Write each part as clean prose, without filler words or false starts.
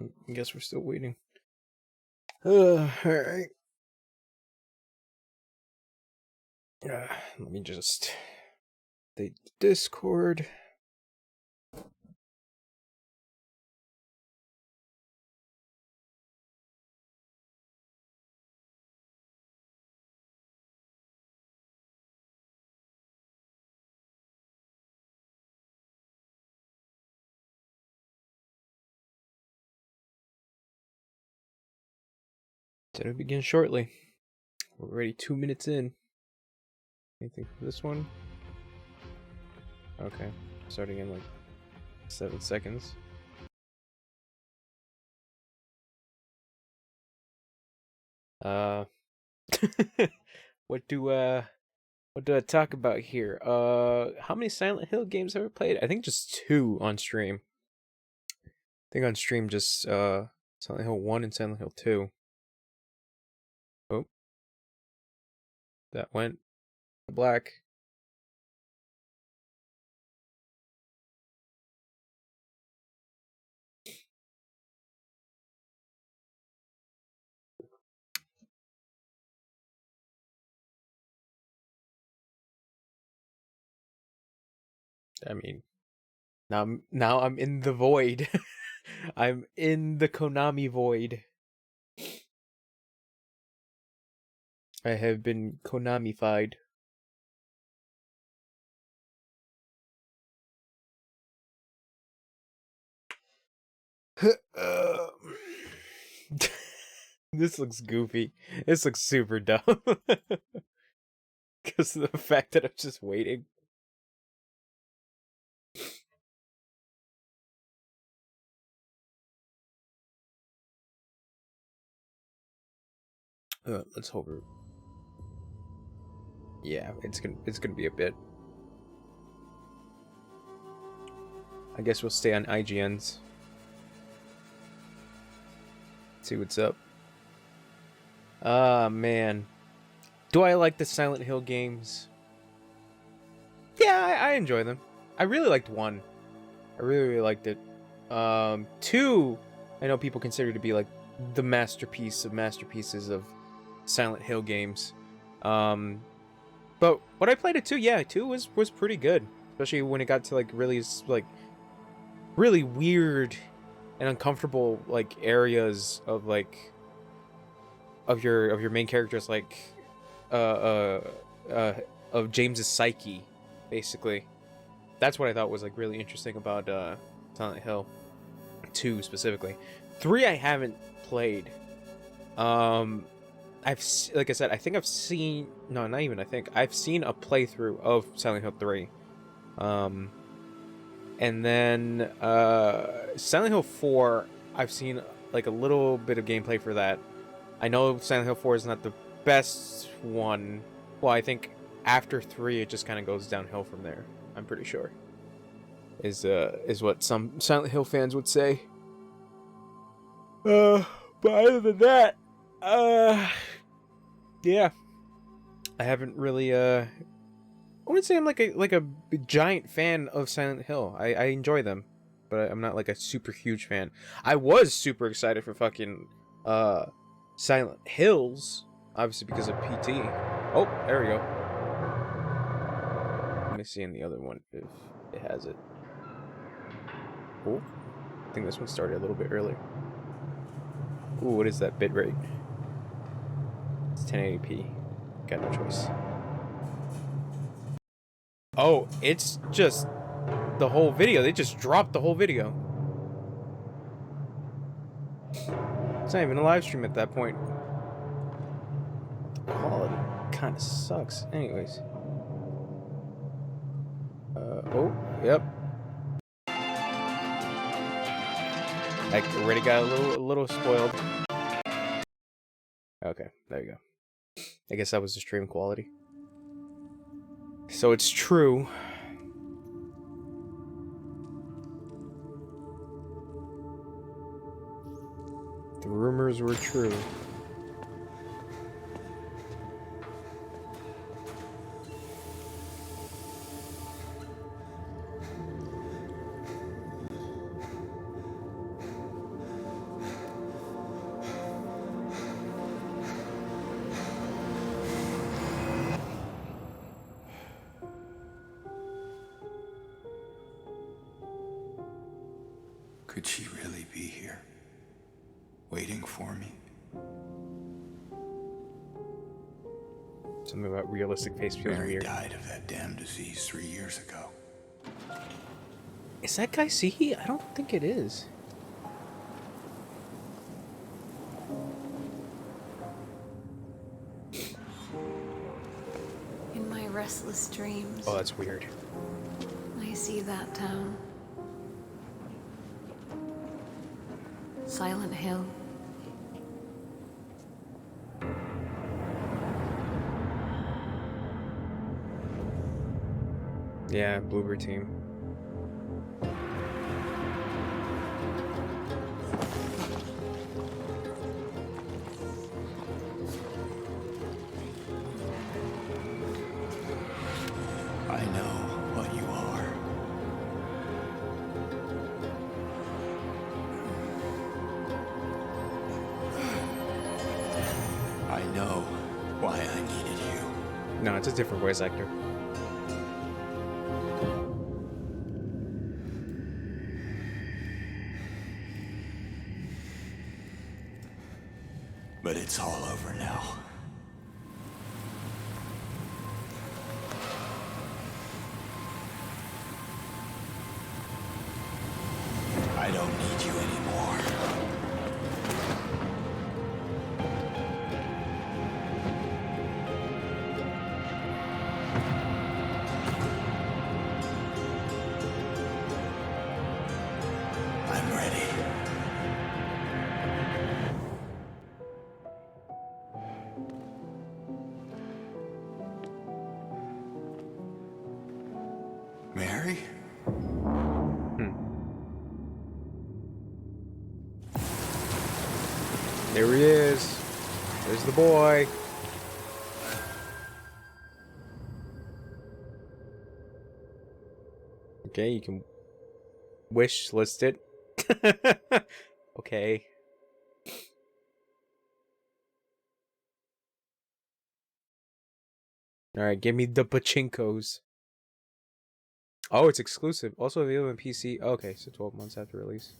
I guess we're still waiting. Alright. Let me just... the Discord. It'll begin shortly. We're already 2 minutes in. Anything for this one? Okay. Starting in like 7 seconds. What do I talk about here? How many Silent Hill games have I played? I think just 2 on stream. I think on stream just Silent Hill 1 and Silent Hill 2. Oh. That went black. I mean, now I'm in the void. I'm in the Konami void. I have been Konami-fied. This looks goofy. This looks super dumb. Because of the fact that I'm just waiting. Let's hover. Yeah, it's gonna be a bit. I guess we'll stay on IGN's. See what's up. Ah, man. Do I like the Silent Hill games? Yeah, I enjoy them. I really liked 1. I really liked it. 2, I know people consider to be like the masterpiece of masterpieces of Silent Hill games. But when I played it 2, yeah, 2 was pretty good, especially when it got to like really weird and uncomfortable like areas of like of your main characters, like of James's psyche, basically. That's what I thought was like really interesting about Silent Hill 2 specifically. 3 I haven't played. Like I said, I think I've seen, no, not even I think, I've seen a playthrough of Silent Hill 3. And then Silent Hill 4, I've seen like a little bit of gameplay for that. I know Silent Hill 4 is not the best one. Well, I think after 3 it just kind of goes downhill from there. I'm pretty sure. Is what some Silent Hill fans would say. But other than that, yeah, I haven't really I wouldn't say I'm like a giant fan of Silent Hill. I enjoy them, but I'm not like a super huge fan. I was super excited for fucking Silent Hills, obviously because of PT. Oh, there we go. Let me see in the other one if it has it. Oh, I think this one started a little bit earlier. Ooh, what is that bitrate? It's 1080p. Got no choice. Oh, it's just the whole video. They just dropped the whole video. It's not even a live stream at that point. The quality kind of sucks. Anyways. Oh, yep. I already got a little spoiled. Okay, there you go. I guess that was the stream quality. So it's true. The rumors were true. Could she really be here, waiting for me? Something about realistic face feels Mary weird. died of that damn disease 3 years ago. Is that guy Sihi? I don't think it is. In my restless dreams, Oh, that's weird. I see that town. Silent Hill. Yeah, Bloober Team. I know what you are. I know why I needed you. No, it's a different voice actor. But it's all over now. I don't need you anymore. I'm ready. Mary? There he is. There's the boy. Okay, you can wish list it. Okay. All right, give me the pachinkos. Oh, it's exclusive. Also available on PC. Okay, so 12 months after release.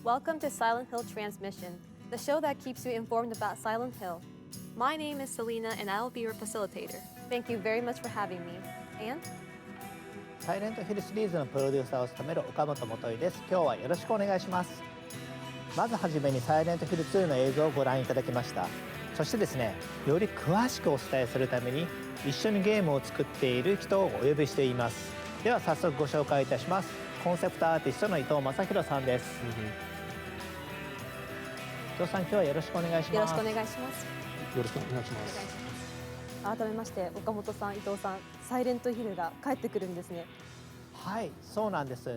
Welcome to Silent Hill Transmission, the show that keeps you informed about Silent Hill. My name is Selena and I will be your facilitator. Thank you very much for having me. And サイレントヒルシリーズのプロデューサーを務める岡本元井です。今日はよろしくお願いします。まずはじめにサイレントヒル2の映像をご覧いただきました。そしてですね、より詳しくお伝えするために一緒にゲームを作っている人をお呼びしています。では早速ご紹介いたします。コンセプトアーティストの伊藤正弘さんです。伊藤さん、今日はよろしくお願いします。よろしくお願いします。よろしくお願いします。改めまして岡本さん、伊藤さん、サイレントヒルが帰ってくるんですね。はい、そうなんです。フ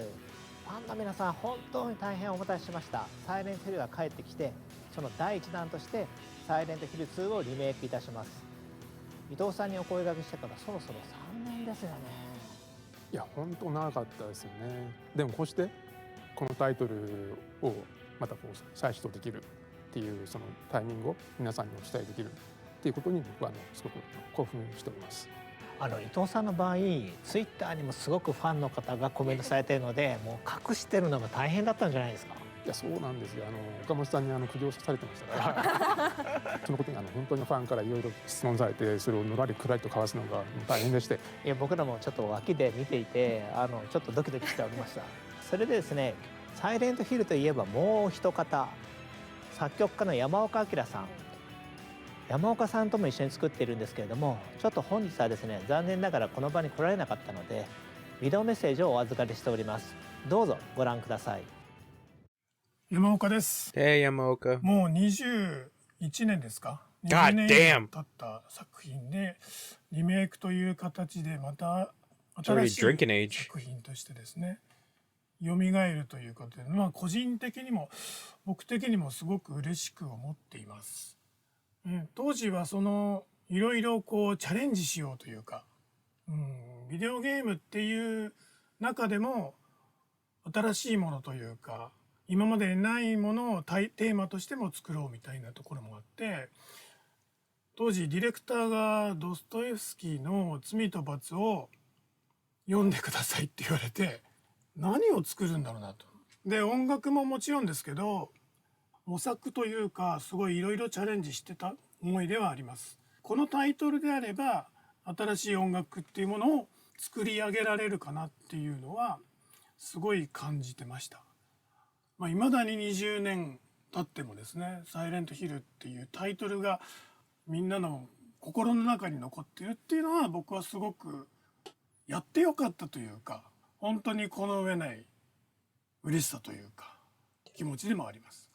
ァンの皆さん、本当に大変お待たせしました。サイレントヒルが帰ってきて、その第一弾としてサイレントヒル2をリメイクいたします。伊藤さんにお声掛けしてからそろそろ3年ですよね。いや、本当長かったですよね。でもこうしてこのタイトルをまたこう再始動できるっていうそのタイミングを皆さんにお伝えできるっていうことに僕はすごく興奮しております。伊藤さんの場合、ツイッターにもすごくファンの方がコメントされているので、もう隠してるのが大変だったんじゃないですか。いや、そうなんですよ。岡本さんに苦情されてましたからそのことに本当にファンからいろいろ質問されて、それをのらりくらりと交わすのが大変でして、いや、僕らもちょっと脇で見ていてちょっとドキドキしておりました。それでですね、サイレントヒルといえばもう一方、作曲家の山岡明さん。山岡さんとも一緒に作っているんですけれども、ちょっと本日はですね、残念ながらこの場に来られなかったのでビデオメッセージをお預かりしております。どうぞご覧ください。山岡です。Hey, Yamaoka. もう21年ですか。 God 20 damn. 年経った作品でリメイクという形でまた It's already 新しい drinking age. 作品としてですね、蘇るということで、まあ個人的にも僕的にもすごく嬉しく思っています。当時はいろいろこうチャレンジしようというか、ビデオゲームっていう中でも新しいものというか、今までないものをテーマとしても作ろうみたいなところもあって、当時ディレクターがドストエフスキーの「罪と罰」を読んでくださいって言われて、何を作るんだろうなと。で音楽ももちろんですけど模索というかすごいいろいろチャレンジしてた思いではあります。このタイトルであれば新しい音楽っていうものを作り上げられるかなっていうのはすごい感じてました。未だに20年経ってもですね「サイレントヒル」っていうタイトルがみんなの心の中に残ってるっていうのは僕はすごくやってよかったというか本当にこの上ない嬉しさというか気持ちでもあります。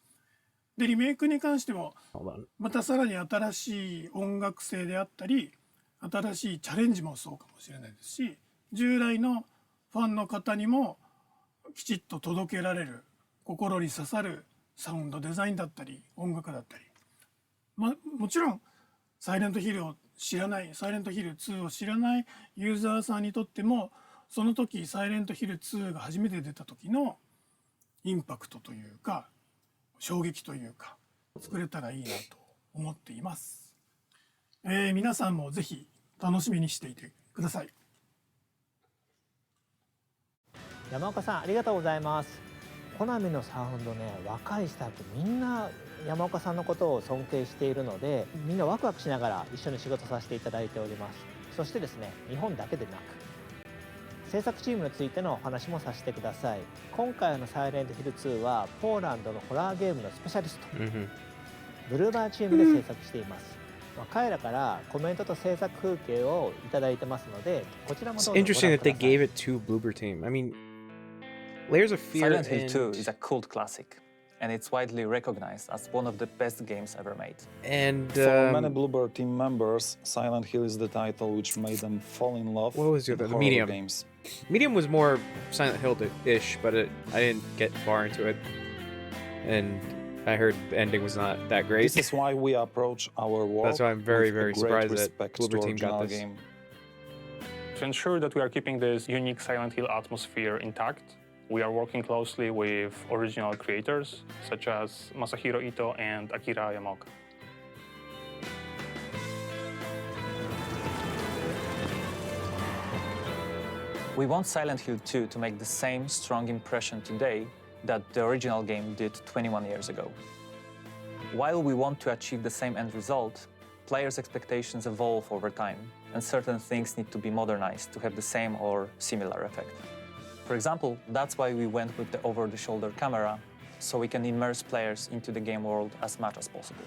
でリメイクに関してもまたさらに新しい音楽性であったり新しいチャレンジもそうかもしれないですし従来のファンの方にもきちっと届けられる心に刺さるサウンドデザインだったり音楽だったり、もちろんサイレントヒルを知らないサイレントヒル2を知らないユーザーさんにとってもその時サイレントヒル2が初めて出た時のインパクトというか衝撃というか作れたらいいなと思っています。皆さんもぜひ楽しみにしていてください。山岡さんありがとうございます。コナミのサウンドね、若いスタッフみんな山岡さんのことを尊敬しているのでみんなワクワクしながら一緒に仕事させていただいております。そしてですね、日本だけでなく制作チームについてのお話もさせてください。今回のサイレントヒル2はポーランドのホラーゲームのスペシャリスト、ブルーバーチームで制作しています。彼らからコメントと制作風景をいただいてますので、こちらもどうぞご覧ください。 It's interesting that they gave it to Bloober Team. I mean, Layers of Fear Silent Hill and 2 is a cult classic, and it's widely recognized as one of the best games ever made. and For many Bloober team members, Silent Hill is the title which made them fall in love what was the with other? The horror Medium. games. Medium was more Silent Hill-ish, but I didn't get far into it, and I heard the ending was not that great. This is why we approach our work. That's why I'm very, with very a great surprised that respect Bloober to Team got original this. game. To ensure that we are keeping this unique Silent Hill atmosphere intact, we are working closely with original creators such as Masahiro Ito and Akira Yamaoka. We want Silent Hill 2 to make the same strong impression today that the original game did 21 years ago. While we want to achieve the same end result, players' expectations evolve over time, and certain things need to be modernized to have the same or similar effect. For example, that's why we went with the over-the-shoulder camera, so we can immerse players into the game world as much as possible.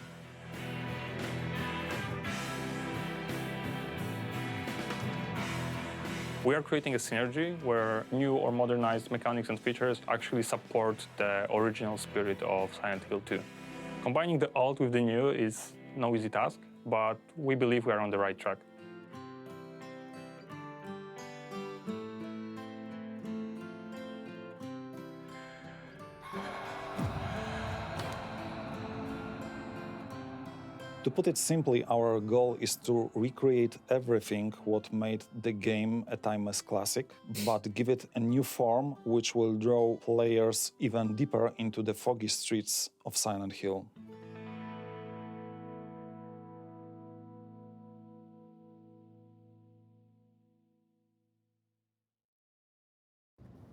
We are creating a synergy where new or modernized mechanics and features actually support the original spirit of Silent Hill 2. Combining the old with the new is no easy task, but we believe we are on the right track. To put it simply, our goal is to recreate everything what made the game a timeless classic, but give it a new form which will draw players even deeper into the foggy streets of Silent Hill.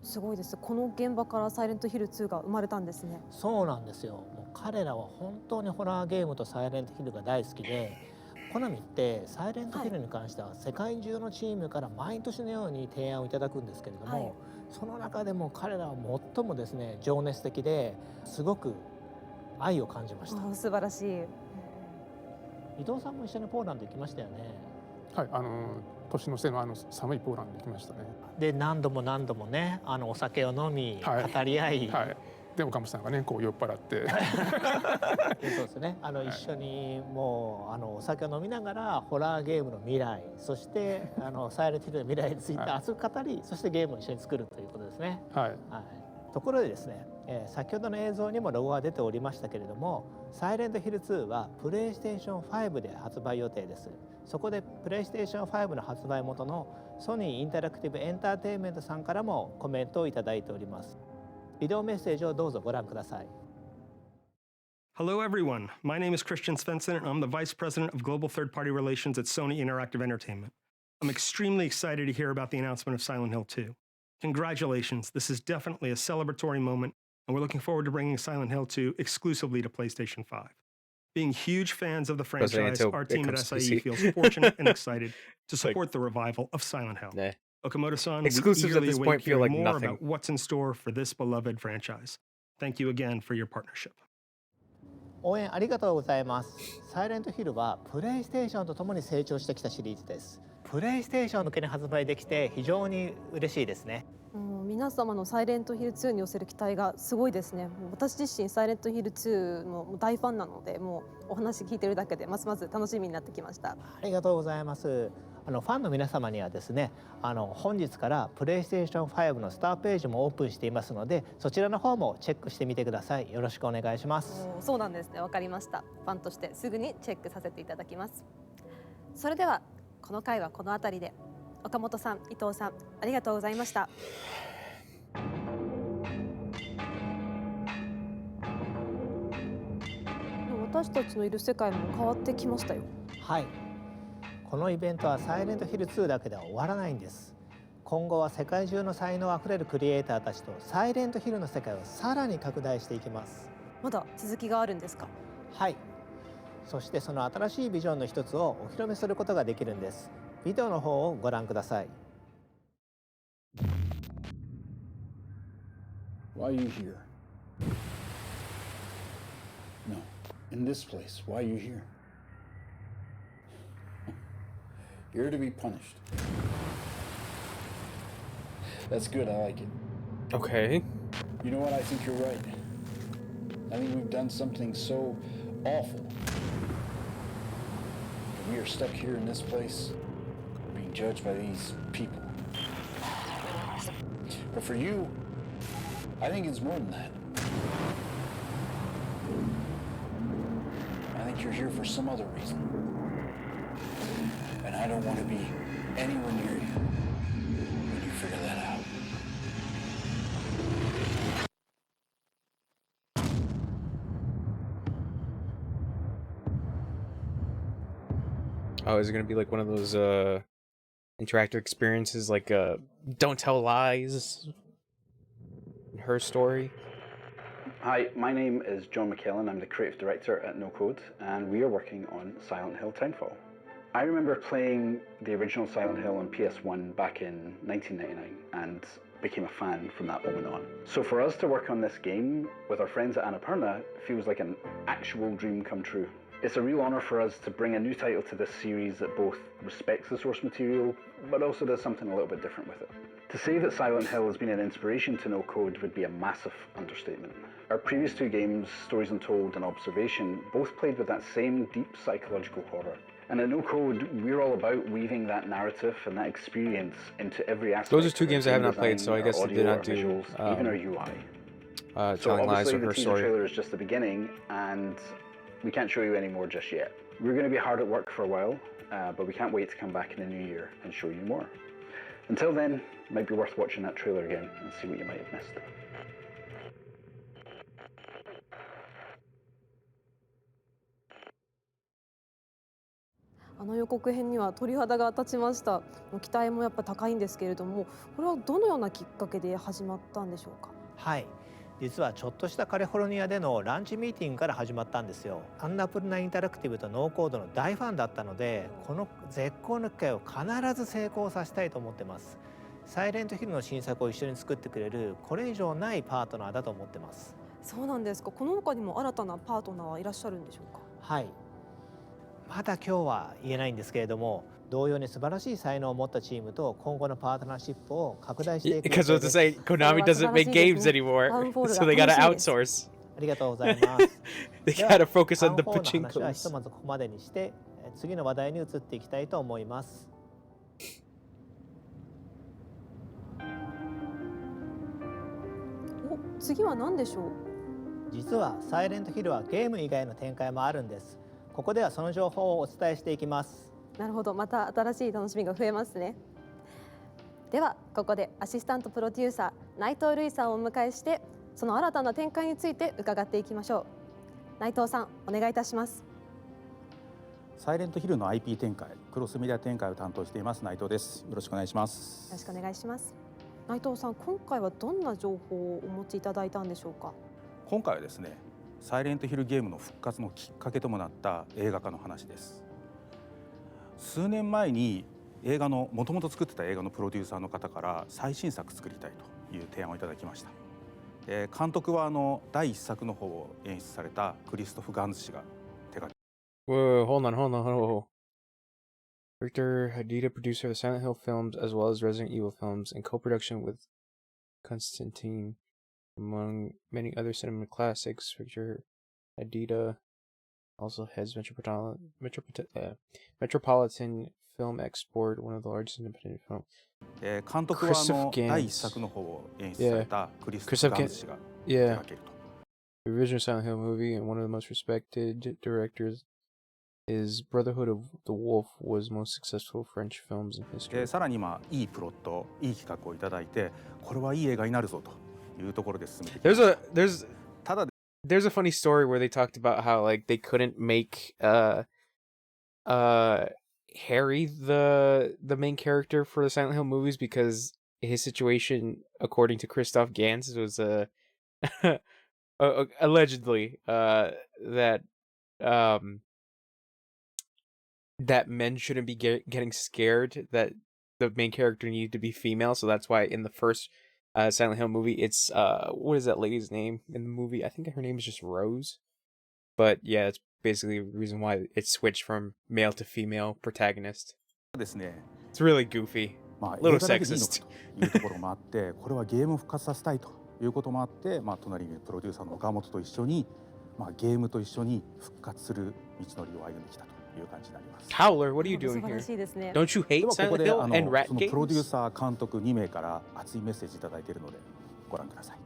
すごいです。この現場からサイレントヒル2が生まれたんですね。そうなんですよ。もう彼らは本当にホラーゲームとサイレントヒルが大好きで、コナミってサイレントヒルに関しては世界中のチームから毎年のように提案をいただくんですけれども、その中でも彼らは最もですね情熱的ですごく愛を感じました。素晴らしい。伊藤さんも一緒にポーランド行きましたよね。はい、年の瀬の寒いポーランドに来ましたね。で何度も何度もねお酒を飲み、語り合い、はい、で岡本さんがねこう酔っ払ってそうですね一緒にもうお酒を飲みながらホラーゲームの未来、そしてサイレントヒルの未来について熱く語り、そしてゲームを一緒に作るということですね。はい、ところでですね、先ほどの映像にもロゴが出ておりましたけれども、サイレントヒル2はプレイステーション5で発売予定です。そこでプレイステーション5の発売元のソニーインタラクティブエンターテインメントさんからもコメントをいただいております。ビデオメッセージをどうぞご覧ください。Hello everyone, my name is Christian Svensson and I'm the Vice President of Global Third-Party Relations at Sony Interactive Entertainment. I'm extremely excited to hear about the announcement of Silent Hill 2. Congratulations, this is definitely a celebratory moment, and we're looking forward to bringing Silent Hill 2 exclusively to PlayStation 5. Being huge fans of the franchise, our team at SIE feels fortunate and excited to support the revival of Silent Hill. Nah. Okamoto-san, Exclusives we at eagerly this await point feel hearing like more nothing. about what's in store for this beloved franchise. Thank you again for your partnership. 応援ありがとうございます。サイレントヒルはプレイステーションとともに成長してきたシリーズです。プレイステーション向けに発売できて非常に嬉しいですね。皆様のサイレントヒル2に寄せる期待がすごいですね。もう私自身サイレントヒル2の大ファンなので、もうお話聞いてるだけでますます楽しみになってきました。ありがとうございます。ファンの皆様にはですね、本日からプレイステーション5のスターページもオープンしていますので、そちらの方もチェックしてみてください。よろしくお願いします。そうなんですね。わかりました。ファンとしてすぐにチェックさせていただきます。それではこの回はこの辺りで。岡本さん、伊藤さん、ありがとうございました。私たちのいる世界も変わってきましたよ。はい。このイベントはサイレントヒル2だけでは終わらないんです。今後は世界中の才能あふれるクリエイターたちとサイレントヒルの世界をさらに拡大していきます。まだ続きがあるんですか？はい。そしてその新しいビジョンの一つをお披露目することができるんです。ビデオの方をご覧ください。Why are you here? No, in this place. Why are you here? You're to be punished. That's good, I like it. Okay. You know what? I think you're right. I think we've done something so awful. We are stuck here in this place, being judged by these people. But for you, I think it's more than that. I think you're here for some other reason. And I don't want to be anywhere near you when you figure that out. Oh, is it gonna be like one of those interactive experiences, like Don't Tell Lies? Her story. Hi, my name is John McKellen. I'm the creative director at No Code, and we are working on Silent Hill Townfall. I remember playing the original Silent Hill on PS1 back in 1999 and became a fan from that moment on. So for us to work on this game with our friends at Annapurna feels like an actual dream come true. It's a real honour for us to bring a new title to this series that both respects the source material, but also does something a little bit different with it. To say that Silent Hill has been an inspiration to No Code would be a massive understatement. Our previous two games, Stories Untold and Observation, both played with that same deep psychological horror. And at No Code, we're all about weaving that narrative and that experience into every aspect. Those are two of games I have not played, so I guess our they did audio, not do visuals, even our UI. So Telling Lies obviously or the Her teaser Story. trailer is just the beginning, and we can't show you any more just yet. We're going to be hard at work for a while, but we can't wait to come back in the new year and show you more. Until then, it might be worth watching that trailer again and see what you might have missed. あの予告編には鳥肌が立ちました。期待もやっぱ高いんですけれども、これはどのようなきっかけで始まったんでしょうか？はい。実はちょっとしたカリフォルニアでのランチミーティングから始まったんですよ。アンナプルナインタラクティブとノーコードの大ファンだったので、この絶好の機会を必ず成功させたいと思ってます。サイレントヒルの新作を一緒に作ってくれるこれ以上ないパートナーだと思ってます。そうなんですか。この他にも新たなパートナーはいらっしゃるんでしょうか？はい。まだ今日は言えないんですけれども、同様に素晴らしい才能を持ったチームと今後のパートナーシップを拡大していく。Because what to say, Konami doesn't make games anymore, so they gotta outsource. ありがとうございます。They gotta focus on the タウン4の話はひ pachinkos. とまずここまでにして、次の話題に移っていきたいと思います。お、次は何でしょう？実はサイレントヒルはゲーム以外の展開もあるんです。ここではその情報をお伝えしていきます。なるほど、また新しい楽しみが増えますね。ではここでアシスタントプロデューサー内藤瑠衣さんをお迎えして、その新たな展開について伺っていきましょう。内藤さん、お願いいたします。サイレントヒルの IP 展開、クロスメディア展開を担当しています内藤です。よろしくお願いします。よろしくお願いします。内藤さん、今回はどんな情報をお持ちいただいたんでしょうか。今回はですね、サイレントヒルゲームの復活のきっかけともなった映画化の話です。数年前にもともと作ってた映画のプロデューサーの方から最新作作りたいという提案をいただきました。監督は第1作の方を演出されたクリストフ・ガンズ氏が手掛け。Whoa, hold on. Victor Hadida, producer of the Silent Hill films as well as Resident Evil films, in co-production with Constantine, among many other cinema classics. Victor Hadida also heads Metropolitan Film Export, one of the largest independent film. 監督は第1作の方を演出されたクリストフ・ガンズ氏が手掛けると。The original Silent Hill movie and one of the most respected directors. His Brotherhood of the Wolf was most successful French films in history. さらにいいプロット、いい企画をいただいて、これはいい映画になるぞというところで進めてきました。There's a funny story where they talked about how like they couldn't make Harry the main character for the Silent Hill movies because his situation, according to Christoph Gans, was allegedly that men shouldn't be getting scared that the main character needed to be female, so that's why in the first Silent Hill movie it's what is that lady's name in the movie? I think her name is just Rose. But yeah, it's basically the reason why it switched from male to female protagonist. It's really goofy. A little sexist. いうところもあって、これはゲームを復活させたいということもあって、隣にいるプロデューサーの岡本と一緒に、ゲームと一緒に復活する道のりを歩んできたと。Howler, what are you doing here? Don't you hate Silent Hill and rat games? プロデューサー監督2名から熱いメッセージいただいているのでご覧ください。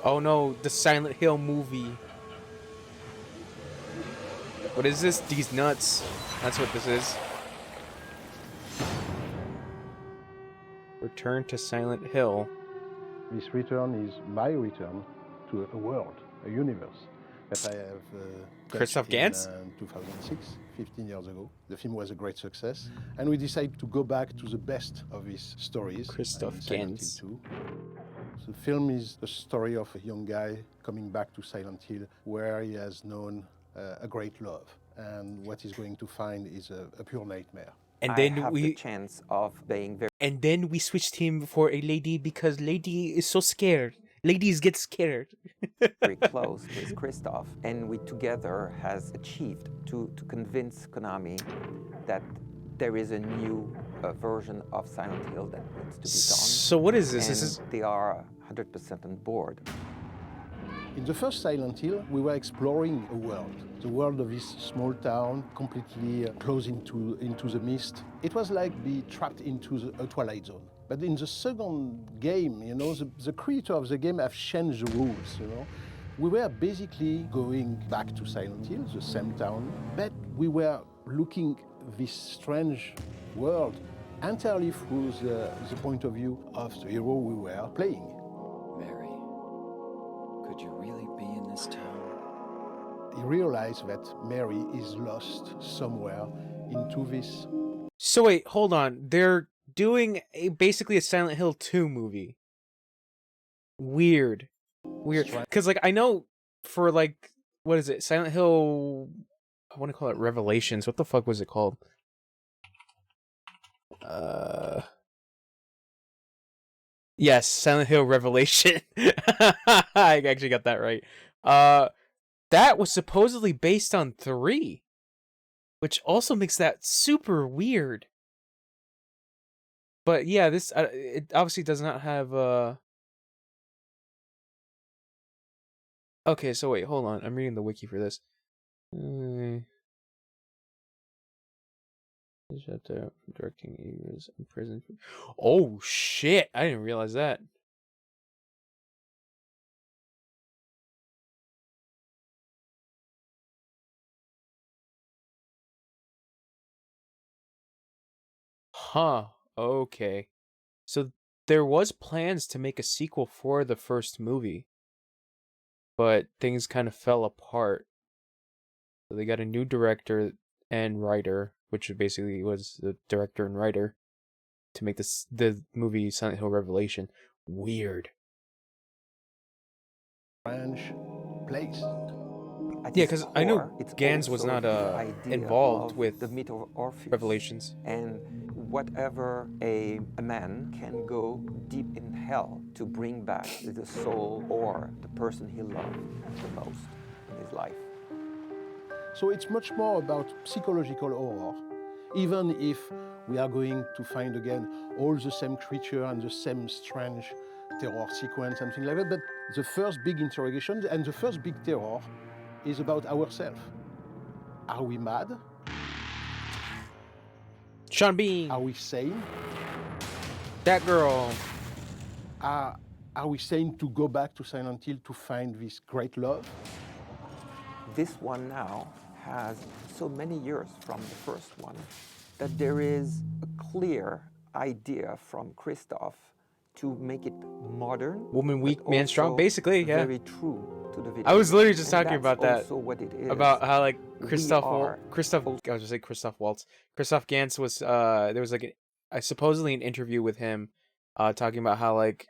Oh no, the Silent Hill movie. What is this? These nuts. That's what this is. Return to Silent Hill. This return is my return to a world, a universe. That I have Christoph Gans? In 2006, 15 years ago. The film was a great success, and we decided to go back to the best of his stories. Christoph Gans. The film is the story of a young guy coming back to Silent Hill, where he has known a great love, and what he's going to find is a pure nightmare. And then And then we switched him for a lady because lady is so scared. Ladies get scared. Very close with Christoph, and we together has achieved to convince Konami that there is a new version of Silent Hill that needs to be done. So what is this? They are 100% on board. In the first Silent Hill, we were exploring a world, the world of this small town, completely closed into the mist. It was like being trapped into a Twilight Zone. But in the second game, the creator of the game have changed the rules, We were basically going back to Silent Hill, the same town, but we were looking this strange world entirely through the point of view of the hero we were playing. Mary, could you really be in this town? He realized that Mary is lost somewhere into this. So wait, hold on. They're doing basically a Silent Hill 2 movie. Weird. Because like I know for like what is it? Silent Hill, I want to call it Revelations. What the fuck was it called? Yes, Silent Hill Revelation. I actually got that right. That was supposedly based on 3, which also makes that super weird. But yeah, this it obviously does not have Okay, so wait, hold on. I'm reading the wiki for this. Directing Evers in prison. Oh shit! I didn't realize that. Huh. Okay. So there was plans to make a sequel for the first movie, but things kind of fell apart. So they got a new director and writer, which basically was the director and writer to make the movie Silent Hill Revelation. Weird. French place. Yeah, because I know Gans was not involved with the myth of Orpheus. Revelations. And whatever a man can go deep in hell to bring back the soul or the person he loved the most in his life. So it's much more about psychological horror, even if we are going to find again all the same creature and the same strange terror sequence and things like that. But the first big interrogation and the first big terror is about ourselves. Are we mad? Sean Bean. Are we sane? That girl. Are we sane to go back to Silent Hill to find this great love? This one now has so many years from the first one that there is a clear idea from Christoph to make it modern. Woman weak, man strong, basically, yeah. Very true to the video. I was literally just and talking that's about that. Also what it is. About how like I Christoph Gans was there was like supposedly an interview with him talking about how like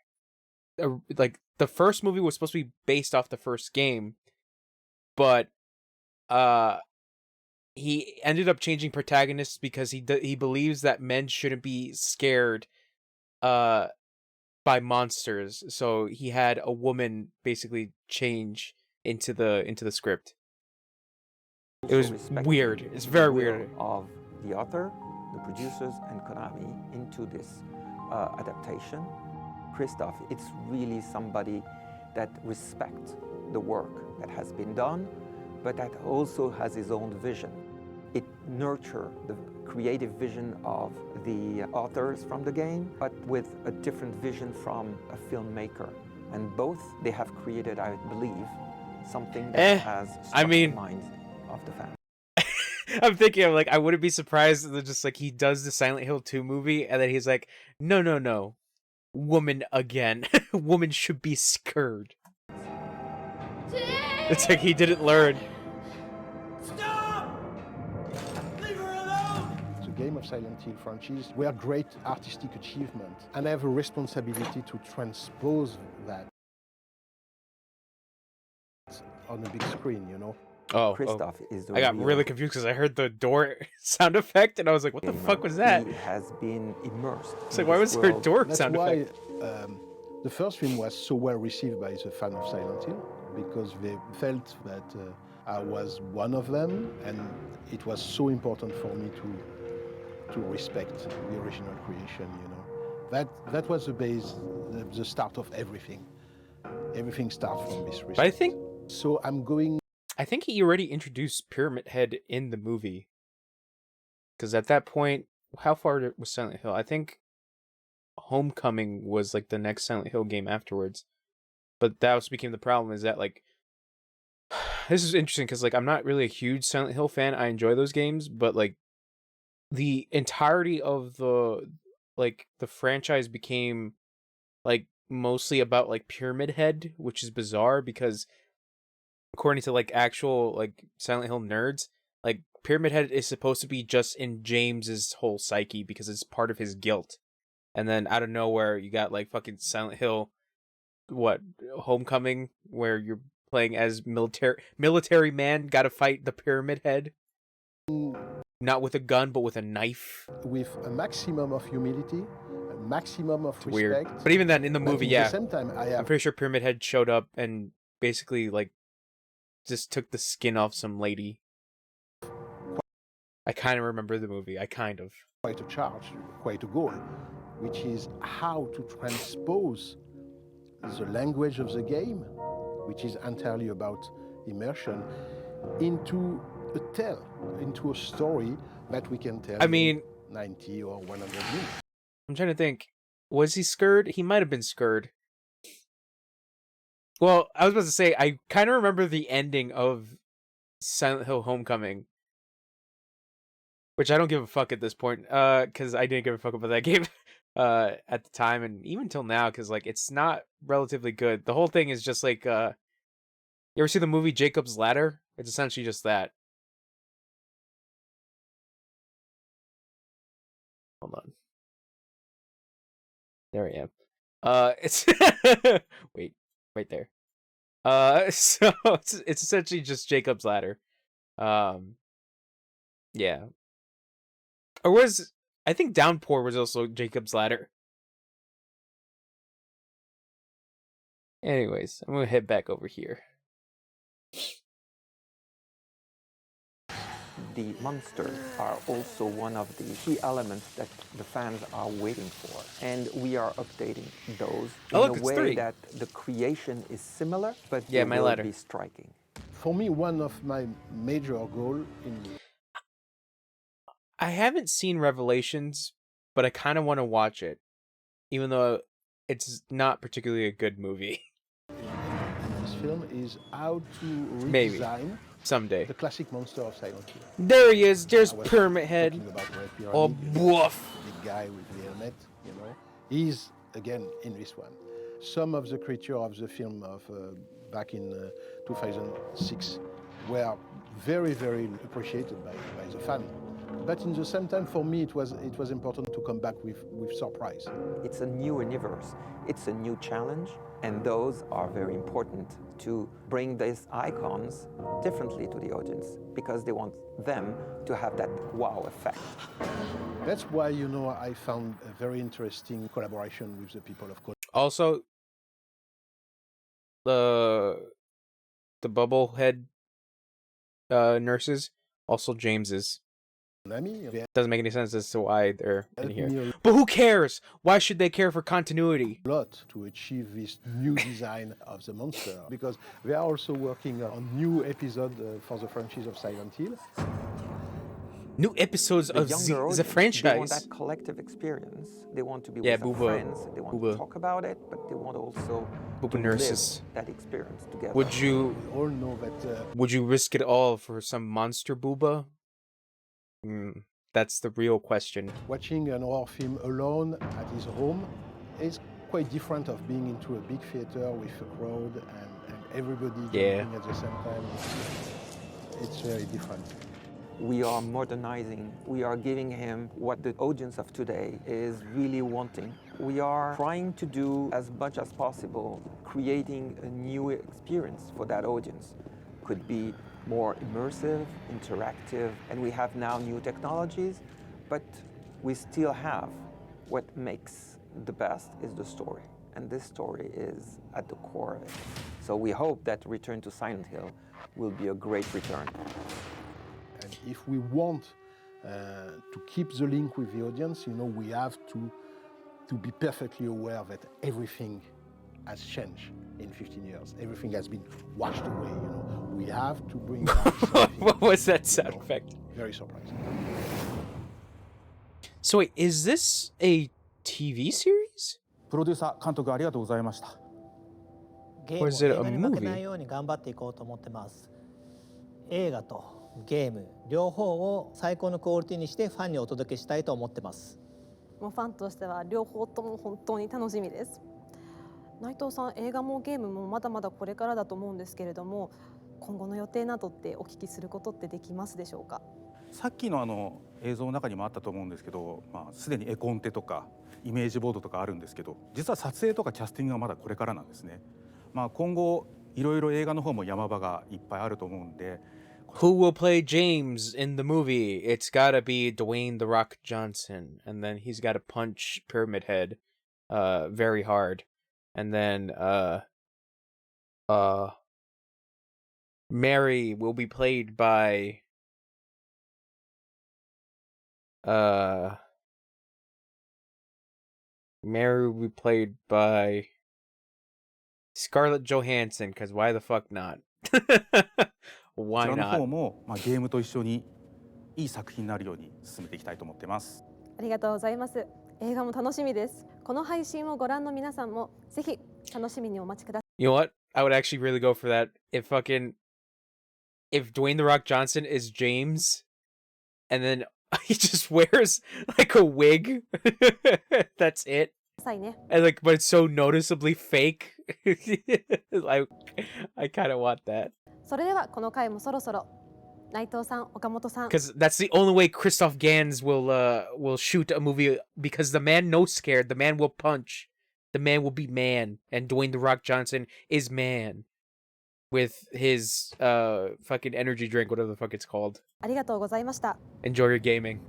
the first movie was supposed to be based off the first game, but he ended up changing protagonists because he believes that men shouldn't be scared by monsters, so he had a woman basically change into the script. It was weird. It's very weird. Of the author, the producers, and Konami into this adaptation. Christoph, it's really somebody that respects the work that has been done, but that also has his own vision. It nurtures the creative vision of the authors from the game, but with a different vision from a filmmaker. And both, they have created, I believe, something that has struck the minds of the fans. I'm thinking of like, I wouldn't be surprised that just like he does the Silent Hill 2 movie and then he's like, no, woman again. Woman should be scared. It's like he didn't learn. Game of Silent Hill franchise were great artistic achievement, and I have a responsibility to transpose that on the big screen, you know. Christoph is the I got really confused because I heard the door sound effect and I was like, what the fuck was that? He has been immersed. It's like, why was there a door sound effect? The first film was so well received by the fans of Silent Hill because they felt that I was one of them, and it was so important for me to respect the original creation, you know. That was the base, the start of everything. Everything starts from this respect. But I think so. I think he already introduced Pyramid Head in the movie. Because at that point, how far was Silent Hill? I think Homecoming was like the next Silent Hill game afterwards. But that also became the problem, is that like this is interesting because like I'm not really a huge Silent Hill fan. I enjoy those games, but like the entirety of the franchise became like mostly about like Pyramid Head, which is bizarre because according to like actual like Silent Hill nerds, like Pyramid Head is supposed to be just in James's whole psyche because it's part of his guilt. And then out of nowhere you got like fucking Silent Hill Homecoming, where you're playing as military man, gotta fight the Pyramid Head. Not with a gun, but with a knife. With a maximum of humility, a maximum of respect. Weird. But even then, in the movie, yeah. At the same time, I'm pretty sure Pyramid Head showed up and basically, like, just took the skin off some lady. I kind of remember the movie. Quite a charge, quite a goal, which is how to transpose the language of the game, which is entirely about immersion, into a tale, into a story that we can tell. I mean, 90 or 100 minutes. I'm trying to think. Was he scared? He might have been scared. Well, I was about to say, I kind of remember the ending of Silent Hill Homecoming, which I don't give a fuck at this point, because I didn't give a fuck about that game at the time, and even till now, because like it's not relatively good. The whole thing is just like, you ever see the movie Jacob's Ladder? It's essentially just that. Hold on. There I am. It's wait, right there. So it's essentially just Jacob's Ladder. Yeah. Or was I think Downpour was also Jacob's Ladder. Anyways, I'm gonna head back over here. The monsters are also one of the key elements that the fans are waiting for. And we are updating those in a way that the creation is similar, but they will be striking. For me, one of my major goals in... I haven't seen Revelations, but I kind of want to watch it, even though it's not particularly a good movie. This film is how to redesign Maybe someday the classic monster of Silent Hill. There he is. There's Pyramid Head. Oh, woof. The guy with the helmet, you know, he's again in this one. Some of the creatures of the film of back in 2006 were very, very appreciated by the fan. But in the same time, for me, it was important to come back with surprise. It's a new universe. It's a new challenge, and those are very important to bring these icons differently to the audience because they want them to have that wow effect. That's why, you know, I found a very interesting collaboration with the people of Code. Also, the Bubblehead nurses, also James's. Doesn't make any sense as to why they're in here. But who cares? Why should they care for continuity? A lot to achieve this new design of the monster because they are also working on new episodes for the franchise of Silent Hill. New episodes of the franchise. They want that collective experience. They want to be with their friends. They want to talk about it, but they want also to nurses. live that experience together. We all know that. Would you risk it all for some monster booba? That's the real question. Watching an horror film alone at his home is quite different of being into a big theater with a crowd and everybody jumping at the same time. It's very different. We are modernizing. We are giving him what the audience of today is really wanting. We are trying to do as much as possible, creating a new experience for that audience. Could be more immersive, interactive, and we have now new technologies, but we still have what makes the best is the story, and this story is at the core of it. So we hope that Return to Silent Hill will be a great return. And if we want to keep the link with the audience, you know, we have to be perfectly aware that everything has changed in 15 years. Everything has been washed away, you know. We have to bring back something. What was that sound effect? Very surprising. So wait, is this a TV series? プロデューサー監督ありがとうございました。ゲームを映画に負けないように頑張っていこうと思ってます。映画とゲーム両方を最高のクオリティにしてファンにお届けしたいと思ってます。もうファンとしては両方とも本当に楽しみです。内藤さん、映画もゲームもまだまだこれからだと思うんですけれども、今後の予定などってお聞きすることってできますでしょうか。さっきの映像の中にもあったと思うんですけど、すでに絵コンテとかイメージボードとかあるんですけど、実は撮影とかキャスティングはまだこれからなんですね。今後いろいろ映画の方も山場がいっぱいあると思うんで。Who will play James in the movie? It's gotta be Dwayne The Rock Johnson, and then he's gotta punch Pyramid Head very hard. And then Mary will be played by Scarlett Johansson, because why the fuck not? Why こちらの not? 方もゲームと一緒にいい作品になるように進めていきたいと思ってます。ありがとうございます。映画も楽しみです。この配信をご覧の皆さんもぜひ楽しみにお待ちください。You know what? I would actually really go for that if Dwayne The Rock Johnson is James, and then he just wears like a wig. That's it. And like, but it's so noticeably fake. Like, I kind of want that. それではこの回もそろそろ内藤さん、岡本さん。 Because that's the only way Christoph Gans will shoot a movie, because the man no scared, the man will punch, the man will be man, and Dwayne The Rock Johnson is man with his fucking energy drink, whatever the fuck it's called. ありがとうございました。 Enjoy your gaming.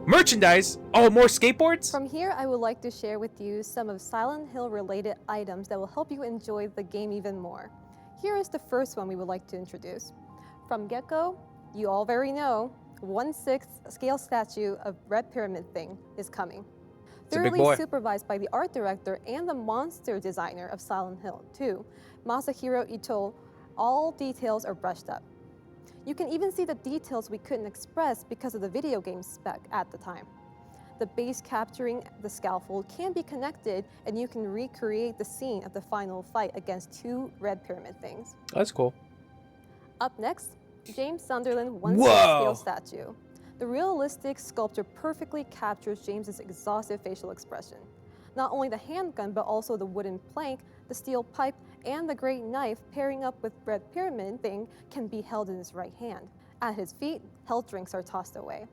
Merchandise? Oh, more skateboards? From here, I would like to share with you some of Silent Hill related items that will help you enjoy the game even more. Here is the first one we would like to introduce. From Gecko, you all very know, 1/6 scale statue of Red Pyramid Thing is coming. It's a big Thoroughly boy. supervised by the art director and the monster designer of Silent Hill 2, Masahiro Ito, all details are brushed up. You can even see the details we couldn't express because of the video game spec at the time. The base capturing the scaffold can be connected, and you can recreate the scene of the final fight against 2 Red Pyramid Things. That's cool. Up next, James Sunderland 1/6 Whoa! scale statue. The realistic sculpture perfectly captures James's exhaustive facial expression. Not only the handgun, but also the wooden plank, the steel pipe, and the great knife pairing up with Red Pyramid Thing can be held in his right hand. At his feet, health drinks are tossed away.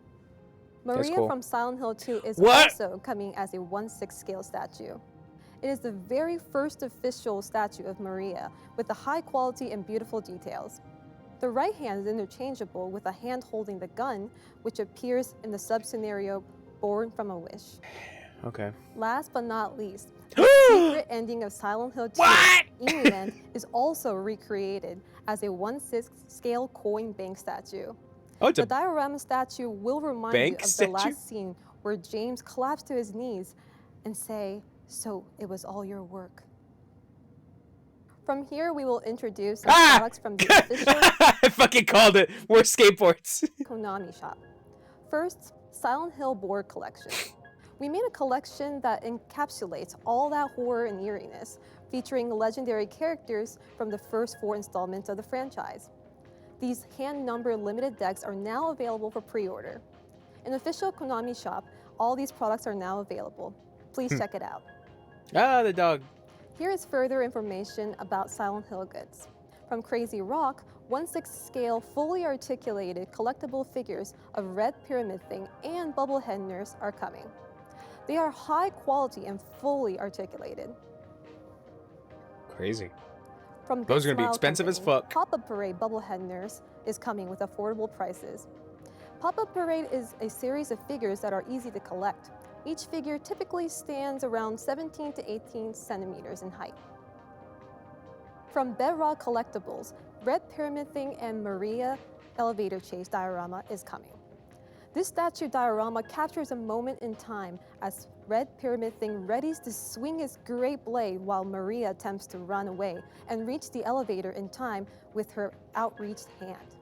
Maria cool. from Silent Hill 2 is What? also coming as a 1/6 scale statue. It is the very first official statue of Maria with the high quality and beautiful details. The right hand is interchangeable with a hand holding the gun, which appears in the sub-scenario Born from a Wish. Okay. Last but not least, the secret ending of Silent Hill 2 Emiland is also recreated as a 1/6 scale coin bank statue. Oh, it's The a diorama statue will remind you bank of the statue? last scene where James collapsed to his knees and say, "So it was all your work." From here, we will introduce some products from the official I fucking called it. More skateboards. Konami shop. First, Silent Hill board collection. We made a collection that encapsulates all that horror and eeriness, featuring legendary characters from the first 4 installments of the franchise. These hand-numbered limited decks are now available for pre-order. In official Konami shop, all these products are now available. Please check it out. Ah, the dog. Here is further information about Silent Hill goods. From Crazy Rock, 1/6 scale fully articulated collectible figures of Red Pyramid Thing and Bubblehead Nurse are coming. They are high quality and fully articulated. Crazy. From Those are Big gonna be Smile expensive as Company, fuck. Pop-Up Parade Bubblehead Nurse is coming with affordable prices. Pop-Up Parade is a series of figures that are easy to collect. Each figure typically stands around 17 to 18 centimeters in height. From Bedrock Collectibles, Red Pyramid Thing and Maria Elevator Chase diorama is coming. This statue diorama captures a moment in time as Red Pyramid Thing readies to swing his great blade while Maria attempts to run away and reach the elevator in time with her outreached hand.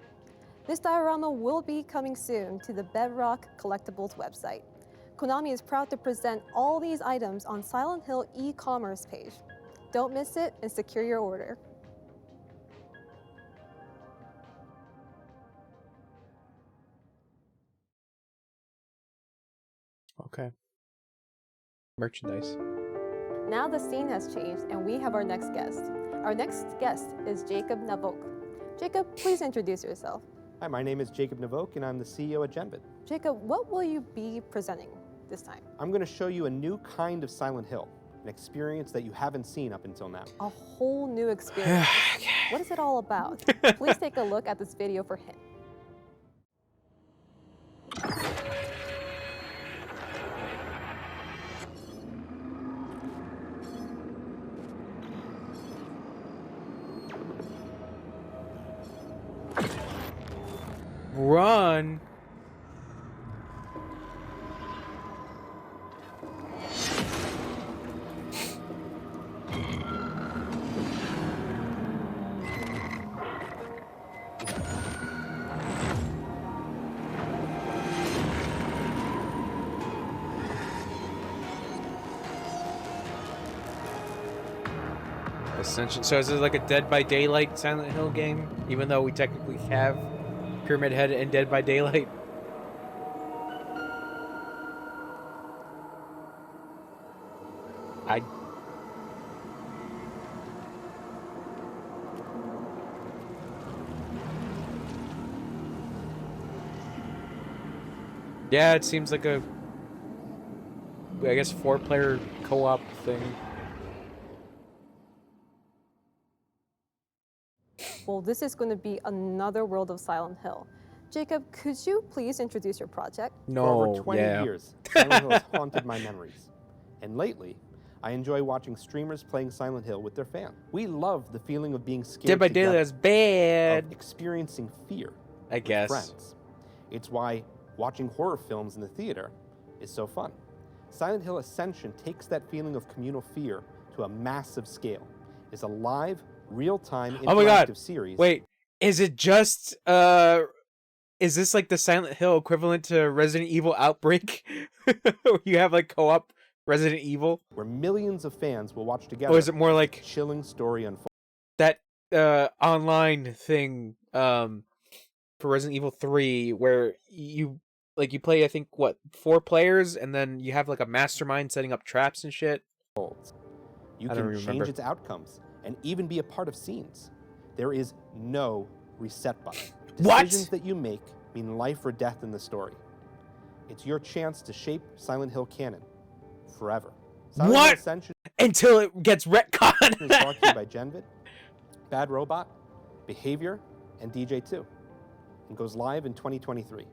This diorama will be coming soon to the Bedrock Collectibles website. Konami is proud to present all these items on Silent Hill e-commerce page. Don't miss it and secure your order. Okay. Merchandise. Now the scene has changed and we have our next guest. Our next guest is Jacob Navok. Jacob, please introduce yourself. Hi, my name is Jacob Navok and I'm the CEO at Genbit. Jacob, what will you be presenting this time? I'm going to show you a new kind of Silent Hill, an experience that you haven't seen up until now. A whole new experience. What is it all about? Please take a look at this video for hint. Run. Essentially, so is it like a Dead by Daylight Silent Hill game? Even though we technically have Pyramid Head and Dead by Daylight? Yeah, it seems like a, I guess, 4-player co-op thing. Well, this is going to be another world of Silent Hill. Jacob, could you please introduce your project? No, For over 20 yeah. years, Silent Hill has haunted my memories. And lately, I enjoy watching streamers playing Silent Hill with their fans. We love the feeling of being scared Dead by together, Daylight is bad. of experiencing fear I with guess. friends. It's why watching horror films in the theater is so fun. Silent Hill Ascension takes that feeling of communal fear to a massive scale. It's a live, real-time Oh my god. interactive series. Wait, is it just is this like the Silent Hill equivalent to Resident Evil Outbreak? Where you have like co-op Resident Evil? Where millions of fans will watch together. Or is it more like chilling story unfold? that online thing for Resident Evil 3 where you play, I think, what, 4 players, and then you have like a mastermind setting up traps and shit? You I don't can remember. change its outcomes and even be a part of scenes. There is no reset button. What? Decisions that you make mean life or death in the story. It's your chance to shape Silent Hill canon forever. Silent Hill What? Ascension Until it gets retconned. is brought to you by Genvid, Bad Robot, Behavior, and DJ2, and goes live in 2023.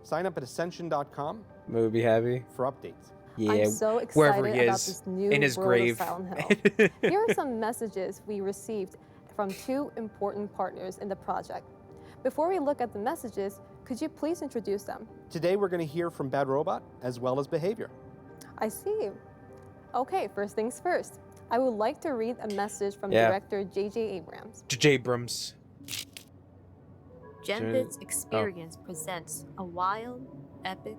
Sign up at ascension.com Movie happy for updates. Yeah, I'm so excited wherever he about is, this new in his world grave. of Silent Hill. Here are some messages we received from 2 important partners in the project. Before we look at the messages, could you please introduce them? Today we're going to hear from Bad Robot as well as Behavior. I see. Okay, first things first. I would like to read a message from Yeah. director J.J. Abrams. J.J. Abrams. Genvid's Oh. experience presents a wild, epic,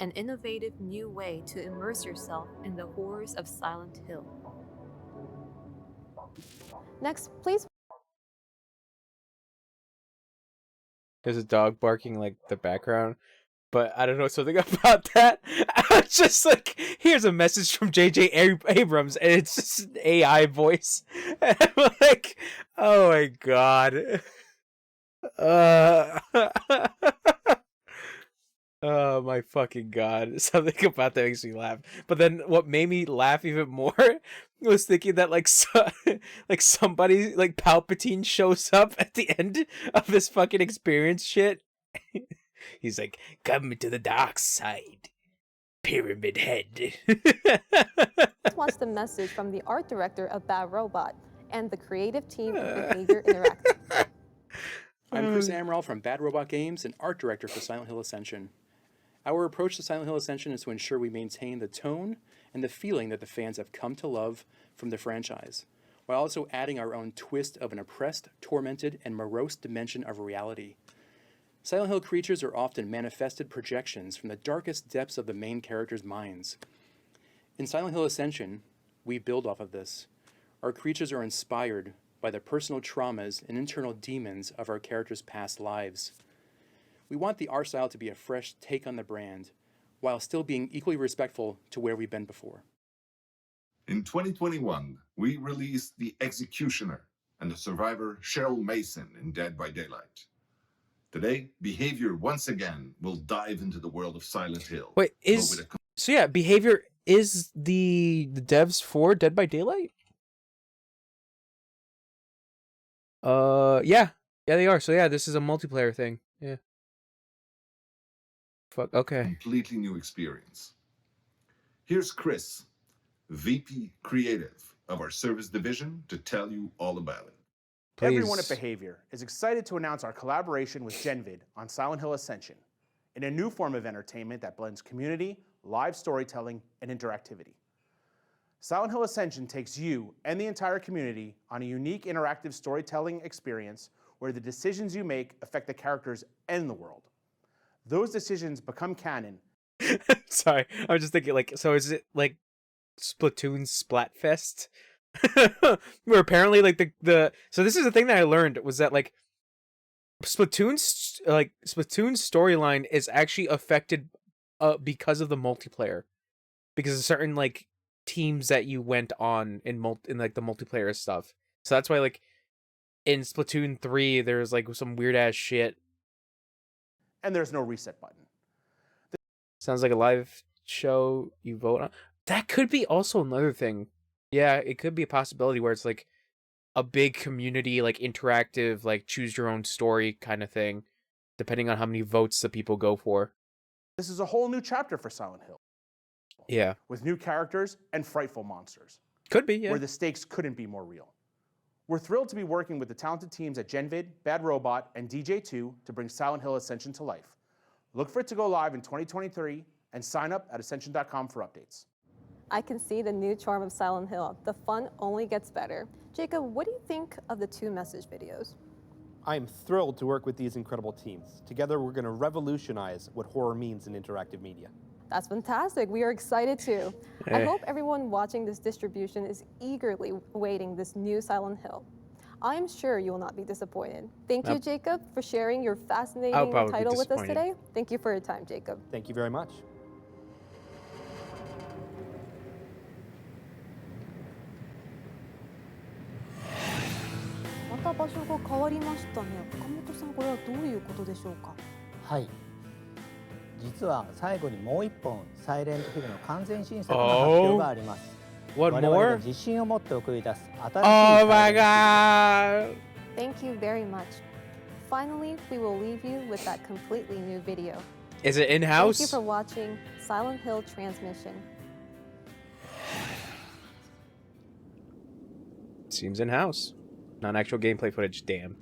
and innovative new way to immerse yourself in the horrors of Silent Hill. Next, please. There's a dog barking like the background, but I don't know something about that. I was just like, here's a message from J.J. Abrams, and it's just an AI voice. And I'm like, oh my god. Oh my fucking god. Something about that makes me laugh. But then what made me laugh even more was thinking that like like somebody like Palpatine shows up at the end of this fucking experience shit. He's like, come to the dark side, Pyramid Head. Let's watch the message from the art director of Bad Robot and the creative team of Behavior Interactive. I'm Chris Amaral from Bad Robot Games and art director for Silent Hill Ascension. Our approach to Silent Hill Ascension is to ensure we maintain the tone and the feeling that the fans have come to love from the franchise, while also adding our own twist of an oppressed, tormented, and morose dimension of reality. Silent Hill creatures are often manifested projections from the darkest depths of the main characters' minds. In Silent Hill Ascension, we build off of this. Our creatures are inspired by the personal traumas and internal demons of our characters' past lives. We want the art style to be a fresh take on the brand, while still being equally respectful to where we've been before. In 2021, we released The Executioner and the survivor Cheryl Mason in Dead by Daylight. Today, Behavior once again will dive into the world of Silent Hill. Wait, so yeah, Behavior is the devs for Dead by Daylight? Yeah, they are. So yeah, this is a multiplayer thing. Yeah. Fuck. Okay. Completely new experience. Here's Chris, VP Creative of our service division, to tell you all about it. Everyone at Behavior is excited to announce our collaboration with Genvid on Silent Hill Ascension, in a new form of entertainment that blends community, live storytelling, and interactivity. Silent Hill Ascension takes you and the entire community on a unique interactive storytelling experience where the decisions you make affect the characters and the world. Those decisions become canon. Sorry, I was just thinking, like, so is it like Splatoon Splatfest? Where apparently, like, the so this is the thing that I learned was that, like, Splatoon's storyline is actually affected because of the multiplayer, because of certain like teams that you went on in like the multiplayer stuff. So that's why, like, in Splatoon 3 there's like some weird ass shit. And there's no reset button. Sounds like a live show you vote on. That could be also another thing. Yeah, it could be a possibility where it's like a big community, like interactive, like choose your own story kind of thing, depending on how many votes the people go for. This is a whole new chapter for Silent Hill. Yeah. With new characters and frightful monsters. Could be, yeah. Where the stakes couldn't be more real. We're thrilled to be working with the talented teams at Genvid, Bad Robot, and DJ2 to bring Silent Hill Ascension to life. Look for it to go live in 2023 and sign up at Ascension.com for updates. I can see the new charm of Silent Hill. The fun only gets better. Jacob, what do you think of the 2 message videos? I am thrilled to work with these incredible teams. Together, we're going to revolutionize what horror means in interactive media. That's fantastic. We are excited too. I hope everyone watching this distribution is eagerly awaiting this new Silent Hill. I'm sure you will not be disappointed. Thank you, Jacob, for sharing your fascinating title with us today. Thank you for your time, Jacob. Thank you very much.はい。実は最後にもう一本サイレントヒルの完全新作の発表があります。我々が自信を持って送り出す新しい。Oh my god! Thank you very much. Finally, we will leave you with that completely new video. Is it in-house? Thank you for watching Silent Hill Transmission. Seems in-house. Not actual gameplay footage, damn.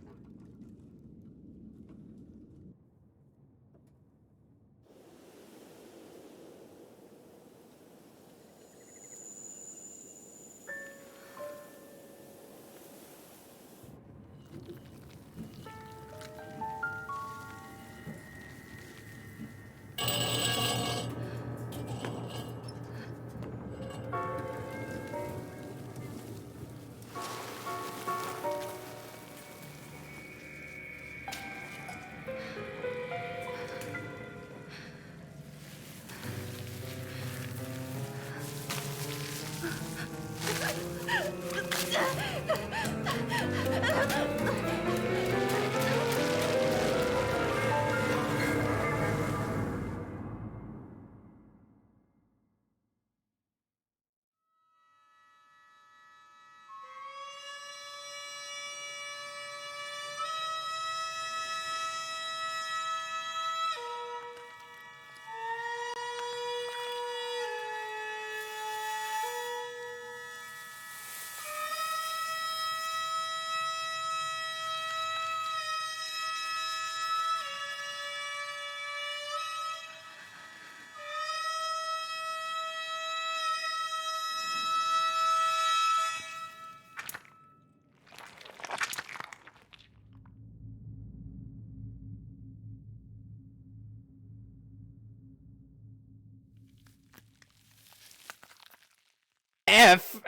F.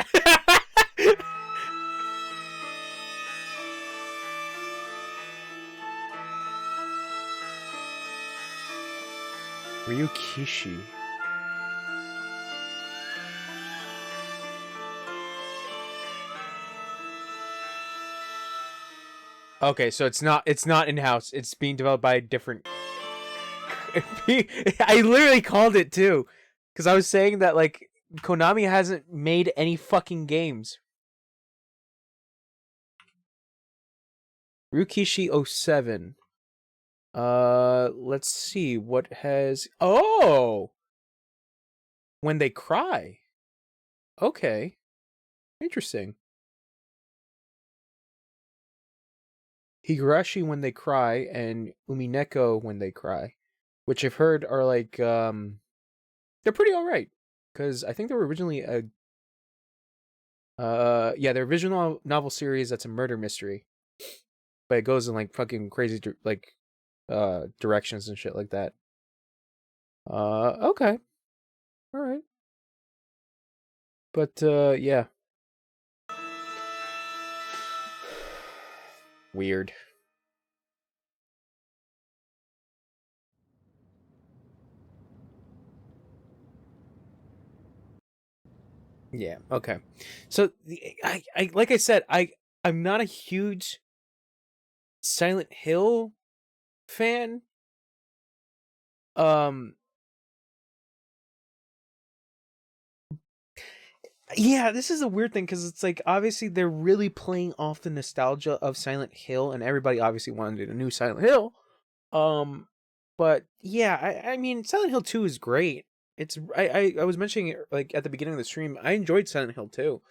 Ryukishi. Okay, so it's not in-house. It's being developed by a different. I literally called it too, because I was saying that like Konami hasn't made any fucking games. Ryukishi 07. Let's see what has. Oh, When They Cry. Okay, interesting. Higurashi When They Cry and Umineko When They Cry, which I've heard are like they're pretty alright, because I think they were originally a the original novel series that's a murder mystery, but it goes in like fucking crazy directions and shit like that. Okay, all right, but yeah. Weird. Yeah, okay. So I like I said, I'm not a huge Silent Hill fan. Yeah, this is a weird thing because it's like obviously they're really playing off the nostalgia of Silent Hill, and everybody obviously wanted a new Silent Hill. But yeah, I mean Silent Hill 2 is great. It's I was mentioning it like at the beginning of the stream. I enjoyed Silent Hill 2,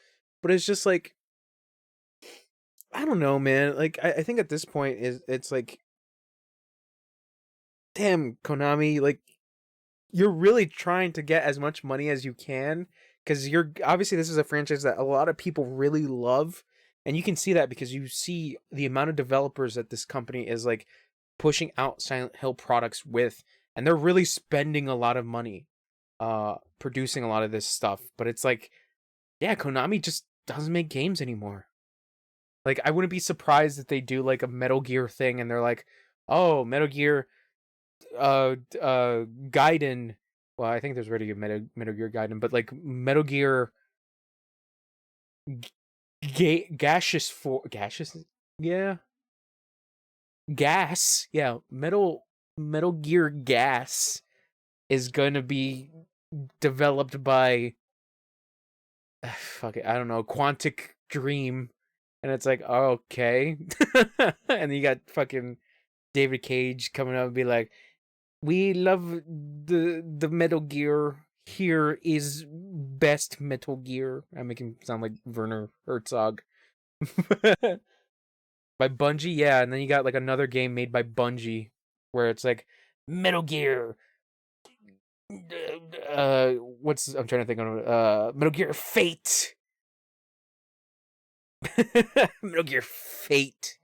but it's just like I don't know, man. Like I think at this point it's like, damn Konami, like you're really trying to get as much money as you can because you're obviously this is a franchise that a lot of people really love, and you can see that because you see the amount of developers that this company is like pushing out Silent Hill products with, and they're really spending a lot of money producing a lot of this stuff. But it's like, yeah, Konami just doesn't make games anymore. Like I wouldn't be surprised if they do like a Metal Gear thing and they're like, oh, Metal Gear Gaiden. Well, I think there's already a Metal Gear Gaiden, but like Metal Gear gaseous, yeah, gas, yeah, Metal Gear Gas is going to be developed by fuck it, I don't know, Quantic Dream, and it's like, oh, okay. And then you got fucking David Cage coming up and be like, we love the Metal Gear. Here is best Metal Gear. I make him sound like Werner Herzog. By Bungie, yeah, and then you got like another game made by Bungie where it's like Metal Gear. I'm trying to think of Metal Gear Fate. Metal Gear Fate.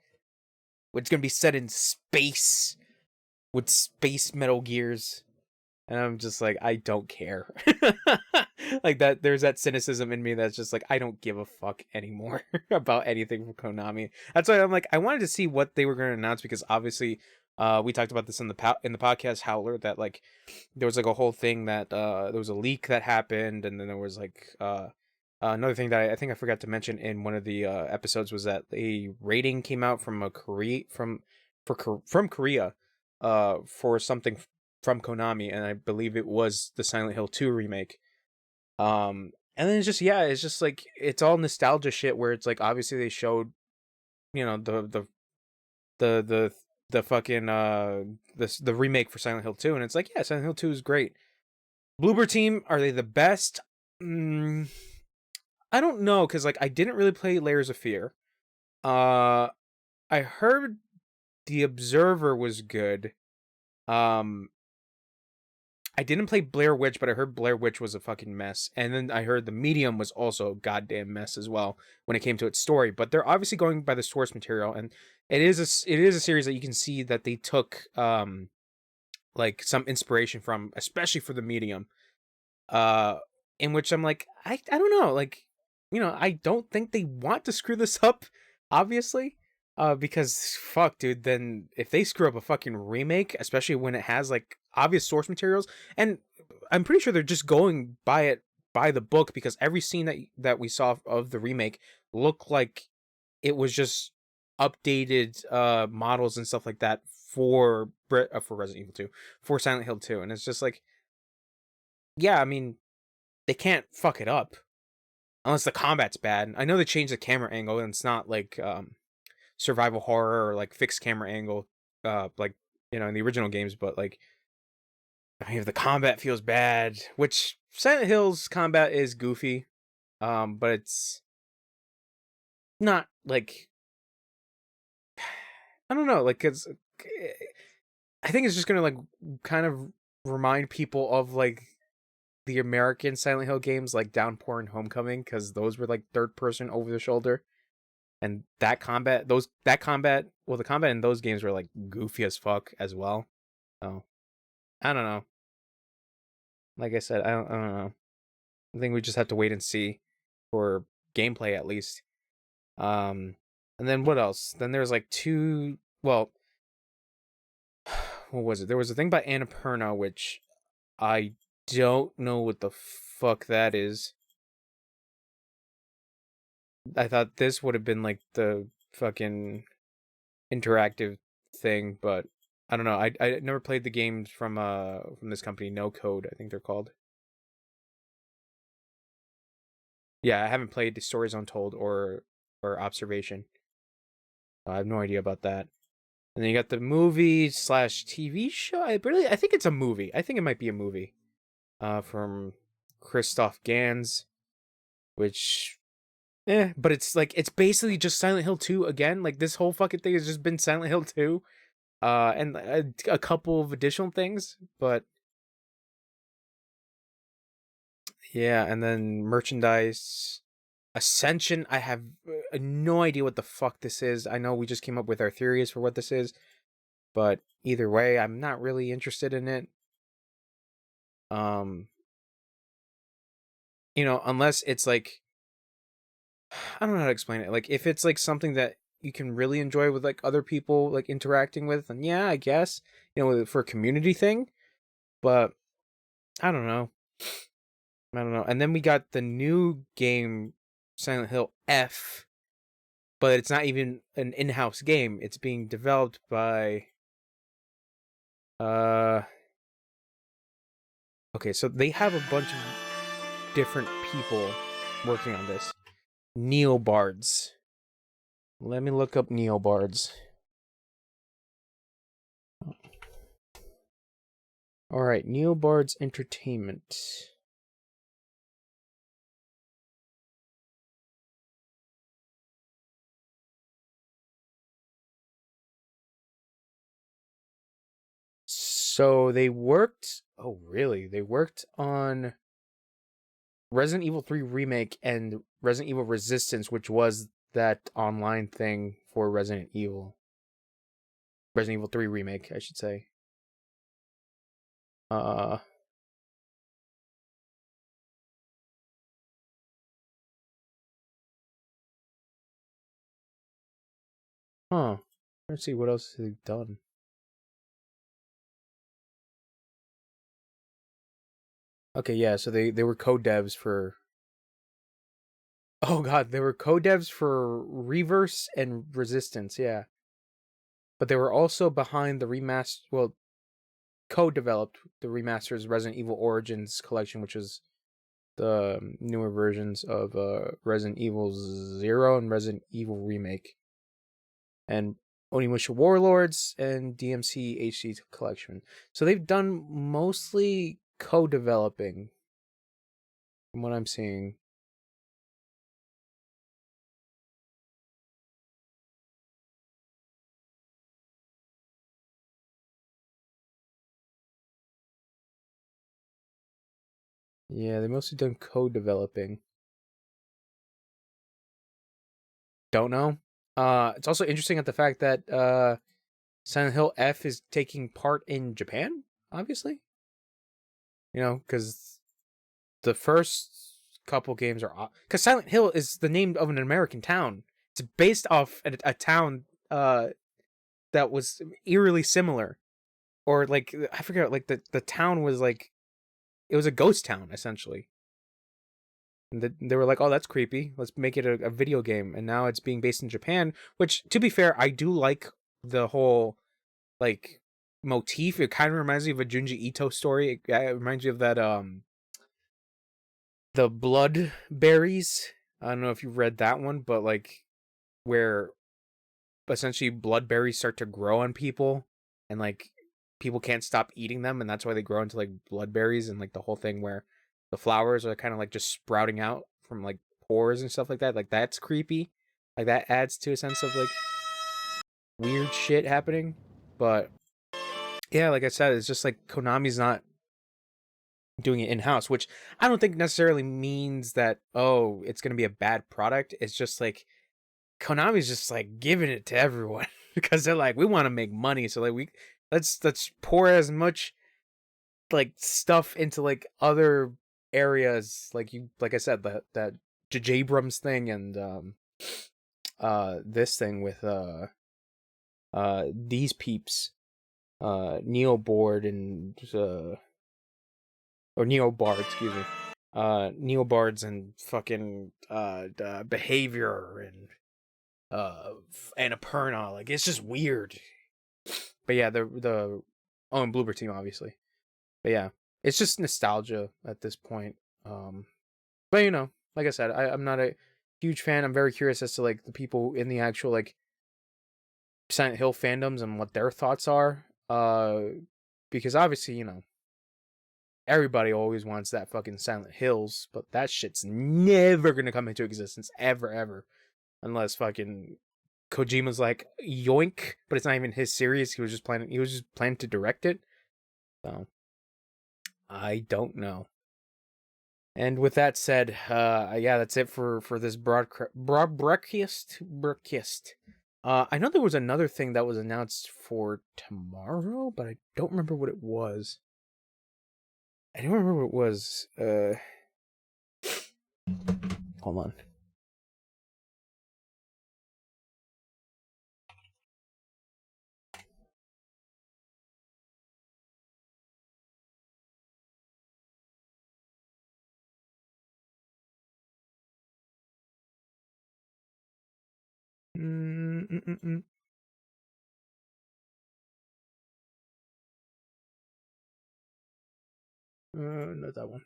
Which is gonna be set in space with space Metal Gears. And I'm just like, I don't care. Like that, there's that cynicism in me that's just like, I don't give a fuck anymore about anything from Konami. That's why I'm like, I wanted to see what they were going to announce because obviously, we talked about this in the podcast Howler that like there was like a whole thing that there was a leak that happened, and then there was like another thing that I think I forgot to mention in one of the episodes was that a rating came out from Korea for something from Konami, and I believe it was the Silent Hill 2 remake. And then it's just, yeah, it's just like it's all nostalgia shit where it's like obviously they showed, you know, the fucking the remake for Silent Hill 2, and it's like, yeah, Silent Hill 2 is great. Bloober Team, are they the best? I don't know, because like I didn't really play Layers of Fear. I heard The Observer was good. I didn't play Blair Witch, but I heard Blair Witch was a fucking mess. And then I heard The Medium was also a goddamn mess as well when it came to its story. But they're obviously going by the source material, and it is a series that you can see that they took like some inspiration from, especially for The Medium. In which I'm like, I don't know, like, you know, I don't think they want to screw this up, obviously. Because fuck, dude, then if they screw up a fucking remake, especially when it has like obvious source materials, and I'm pretty sure they're just going by the book, because every scene that we saw of the remake looked like it was just updated models and stuff like that for Resident Evil 2, for Silent Hill 2, and it's just like, yeah, I mean, they can't fuck it up unless the combat's bad. I know they changed the camera angle and it's not like survival horror or like fixed camera angle like, you know, in the original games, but like, I mean, if the combat feels bad, which Silent Hill's combat is goofy, but it's not like, I don't know, like it's, I think it's just gonna like kind of remind people of like the American Silent Hill games like Downpour and Homecoming, because those were like third person over the shoulder. And the combat in those games were like goofy as fuck as well. So I don't know. Like I said, I don't know. I think we just have to wait and see for gameplay at least. And then what else? Then there's like what was it? There was a thing by Annapurna, which I don't know what the fuck that is. I thought this would have been like the fucking interactive thing, but I don't know. I never played the games from this company, No Code, I think they're called. Yeah, I haven't played the Stories Untold or Observation. I have no idea about that. And then you got the movie / TV show. I think it's a movie. I think it might be a movie. From Christoph Gans, which, but it's like it's basically just Silent Hill 2 again. Like this whole fucking thing has just been Silent Hill 2, and a couple of additional things, but yeah. And then merchandise. Ascension, I have no idea what the fuck this is. I know we just came up with our theories for what this is, but either way, I'm not really interested in it. You know, unless it's like, I don't know how to explain it. Like, if it's like something that you can really enjoy with like other people like interacting with, then yeah, I guess, you know, for a community thing. But I don't know. And then we got the new game, Silent Hill F, but it's not even an in-house game. It's being developed by okay, so they have a bunch of different people working on this. Neobards. Let me look up Neobards. All right, Neobards Entertainment. So they worked... Oh, really? They worked on Resident Evil 3 Remake and Resident Evil Resistance, which was that online thing for Resident Evil. Resident Evil 3 Remake, I should say. Huh. Let's see what else they've done. Okay, yeah, so they were co-devs for... Oh god, they were co-devs for Reverse and Resistance, yeah. But they were also behind the remaster... Well, co-developed the remasters Resident Evil Origins collection, which is the newer versions of Resident Evil 0 and Resident Evil Remake. And Onimusha Warlords and DMC HD collection. So they've done mostly co-developing from what I'm seeing. Yeah, they mostly done co-developing. Don't know. It's also interesting at the fact that Silent Hill F is taking part in Japan, obviously. You know, because the first couple games are... Because Silent Hill is the name of an American town. It's based off a town that was eerily similar. Or, like, I forget, like, the town was, like... It was a ghost town, essentially. And they were like, oh, that's creepy. Let's make it a video game. And now it's being based in Japan, which, to be fair, I do like the whole, like, motif. It kind of reminds me of a Junji Ito story. It reminds me of that, the Blood Berries. I don't know if you've read that one, but, like, where essentially blood berries start to grow on people, and, like, people can't stop eating them, and that's why they grow into, like, blood berries, and, like, the whole thing where the flowers are kind of like just sprouting out from like pores and stuff like that. Like that's creepy. Like that adds to a sense of like weird shit happening. But yeah, like I said, it's just like Konami's not doing it in-house, which I don't think necessarily means that, oh, it's going to be a bad product. It's just like Konami's just like giving it to everyone because they're like, we want to make money. So like let's pour as much like stuff into like other areas, like I said, that J.J. Abrams thing and this thing with these peeps, Neobard and or Neobard, excuse me, Neobards and fucking Behavior and Annapurna. Like it's just weird. But yeah, the and Bloober Team obviously. But yeah, it's just nostalgia at this point. But you know, like I said, I'm not a huge fan. I'm very curious as to like the people in the actual like Silent Hill fandoms and what their thoughts are. Because obviously, you know, everybody always wants that fucking Silent Hills, but that shit's never gonna come into existence ever, unless fucking Kojima's like yoink, but it's not even his series. He was just planning to direct it. So I don't know. And with that said, yeah, that's it for this broadcast. I know there was another thing that was announced for tomorrow, but I don't remember what it was. Hold on. Not that one.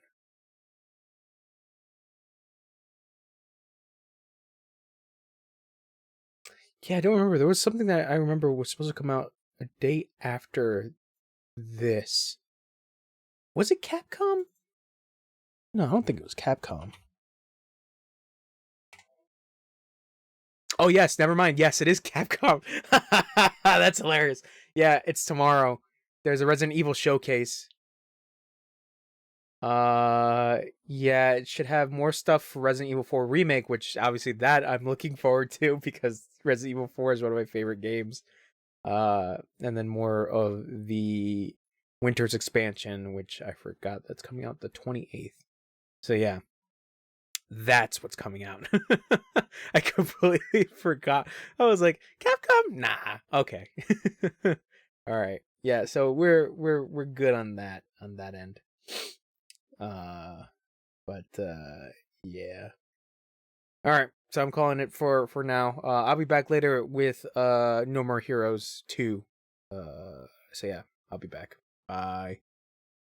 Yeah, I don't remember. There was something that I remember was supposed to come out a day after this. Was it Capcom? No, I don't think it was Capcom. Oh, yes, never mind. Yes, it is Capcom. That's hilarious. Yeah, it's tomorrow. There's a Resident Evil showcase. Yeah, it should have more stuff for Resident Evil 4 Remake, which obviously that I'm looking forward to because Resident Evil 4 is one of my favorite games. And then more of the Winter's expansion, which I forgot that's coming out the 28th. So yeah, that's what's coming out. I completely forgot. I was like, Capcom? Nah. Okay. All right. Yeah, so we're good on that end. Yeah. All right. So I'm calling it for now. I'll be back later with No More Heroes 2. So yeah, I'll be back. Bye.